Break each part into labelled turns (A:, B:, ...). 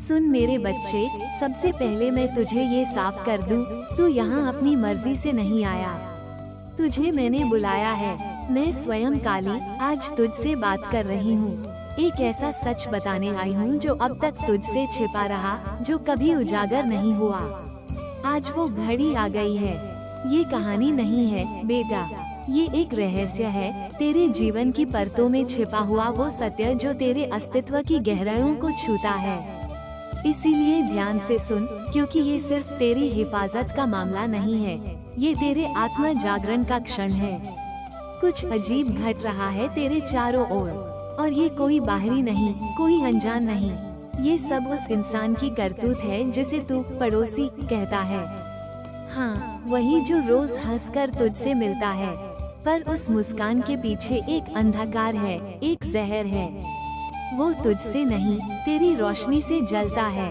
A: सुन मेरे बच्चे, सबसे पहले मैं तुझे ये साफ कर दूं, तू यहाँ अपनी मर्जी से नहीं आया। तुझे मैंने बुलाया है। मैं स्वयं काली आज तुझसे बात कर रही हूँ। एक ऐसा सच बताने आई हूँ जो अब तक तुझसे छिपा रहा, जो कभी उजागर नहीं हुआ। आज वो घड़ी आ गई है। ये कहानी नहीं है बेटा, ये एक रहस्य है, तेरे जीवन की परतों में छिपा हुआ वो सत्य जो तेरे अस्तित्व की गहराइयों को छूता है। इसीलिए ध्यान से सुन, क्योंकि ये सिर्फ तेरी हिफाजत का मामला नहीं है, ये तेरे आत्मा जागरण का क्षण है। कुछ अजीब घट रहा है तेरे चारों ओर, और ये कोई बाहरी नहीं, कोई अनजान नहीं, ये सब उस इंसान की करतूत है जिसे तू पड़ोसी कहता है। हाँ, वही जो रोज हंसकर तुझसे मिलता है, पर उस मुस्कान के पीछे एक अंधकार है, एक जहर है। वो तुझसे नहीं, तेरी रोशनी से जलता है।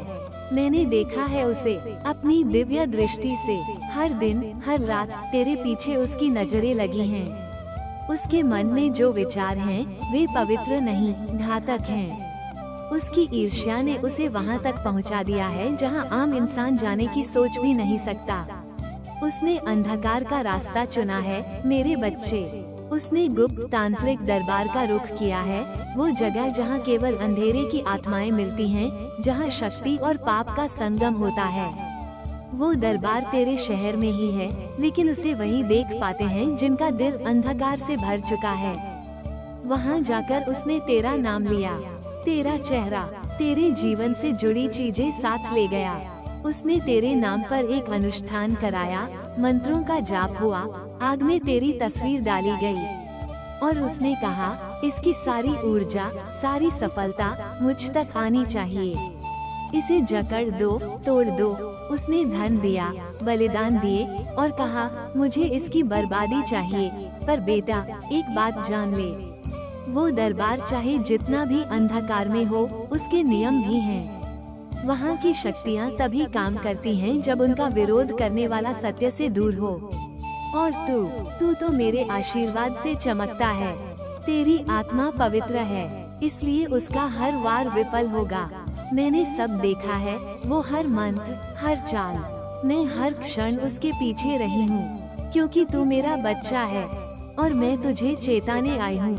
A: मैंने देखा है उसे अपनी दिव्य दृष्टि से। हर दिन हर रात तेरे पीछे उसकी नजरें लगी हैं। उसके मन में जो विचार हैं, वे पवित्र नहीं, घातक हैं। उसकी ईर्ष्या ने उसे वहां तक पहुंचा दिया है जहां आम इंसान जाने की सोच भी नहीं सकता। उसने अंधकार का रास्ता चुना है मेरे बच्चे। उसने गुप्त तांत्रिक दरबार का रुख किया है, वो जगह जहां केवल अंधेरे की आत्माएं मिलती हैं, जहां शक्ति और पाप का संगम होता है। वो दरबार तेरे शहर में ही है, लेकिन उसे वही देख पाते हैं जिनका दिल अंधकार से भर चुका है। वहां जाकर उसने तेरा नाम लिया, तेरा चेहरा, तेरे जीवन से जुड़ी चीजें साथ ले गया। उसने तेरे नाम पर एक अनुष्ठान कराया, मंत्रों का जाप हुआ, आग में तेरी तस्वीर डाली गई, और उसने कहा, इसकी सारी ऊर्जा, सारी सफलता मुझ तक आनी चाहिए। इसे जकड़ दो, तोड़ दो। उसने धन दिया, बलिदान दिए, और कहा, मुझे इसकी बर्बादी चाहिए। पर बेटा, एक बात जान ले, वो दरबार चाहे जितना भी अंधकार में हो, उसके नियम भी हैं। वहाँ की शक्तियाँ तभी काम करती हैं जब उनका विरोध करने वाला सत्य से दूर हो। और तू तो मेरे आशीर्वाद से चमकता है। तेरी आत्मा पवित्र है, इसलिए उसका हर वार विफल होगा। मैंने सब देखा है, वो हर मंत्र, हर चाल, मैं हर क्षण उसके पीछे रही हूँ, क्योंकि तू मेरा बच्चा है और मैं तुझे चेताने आई हूँ।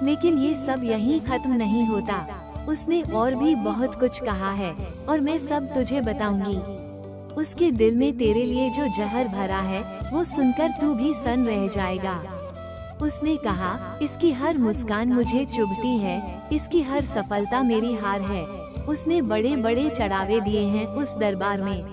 A: लेकिन ये सब यहीं खत्म नहीं होता। उसने और भी बहुत कुछ कहा है, और मैं सब तुझे बताऊंगी। उसके दिल में तेरे लिए जो जहर भरा है, वो सुनकर तू भी सन रह जाएगा। उसने कहा, इसकी हर मुस्कान मुझे चुभती है, इसकी हर सफलता मेरी हार है। उसने बड़े बड़े चढ़ावे दिए हैं उस दरबार में,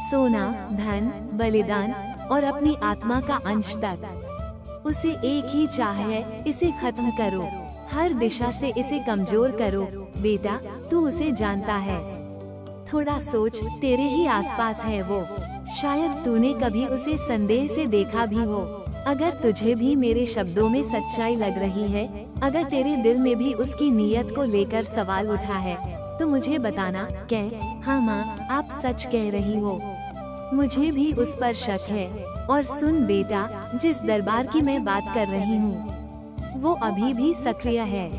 A: सोना, धन, बलिदान और अपनी आत्मा का अंश तक। उसे एक ही चाह है, इसे खत्म करो, हर दिशा से इसे कमजोर करो। बेटा, तू उसे जानता है। थोड़ा सोच, तेरे ही आसपास है वो। शायद तूने कभी उसे संदेह से देखा भी हो। अगर तुझे भी मेरे शब्दों में सच्चाई लग रही है, अगर तेरे दिल में भी उसकी नीयत को लेकर सवाल उठा है, तो मुझे बताना। कह, हाँ माँ, आप सच कह रही हो, मुझे भी उस पर शक है। और सुन बेटा, जिस दरबार की मैं बात कर रही हूँ, वो अभी भी सक्रिय है,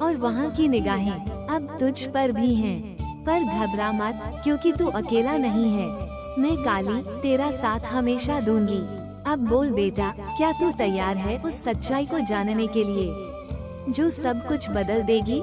A: और वहाँ की निगाहें अब तुझ पर भी हैं। पर घबरा मत, क्योंकि तू अकेला नहीं है। मैं काली तेरा साथ हमेशा दूंगी। अब बोल बेटा, क्या तू तैयार है उस सच्चाई को जानने के लिए, जो सब कुछ बदल देगी?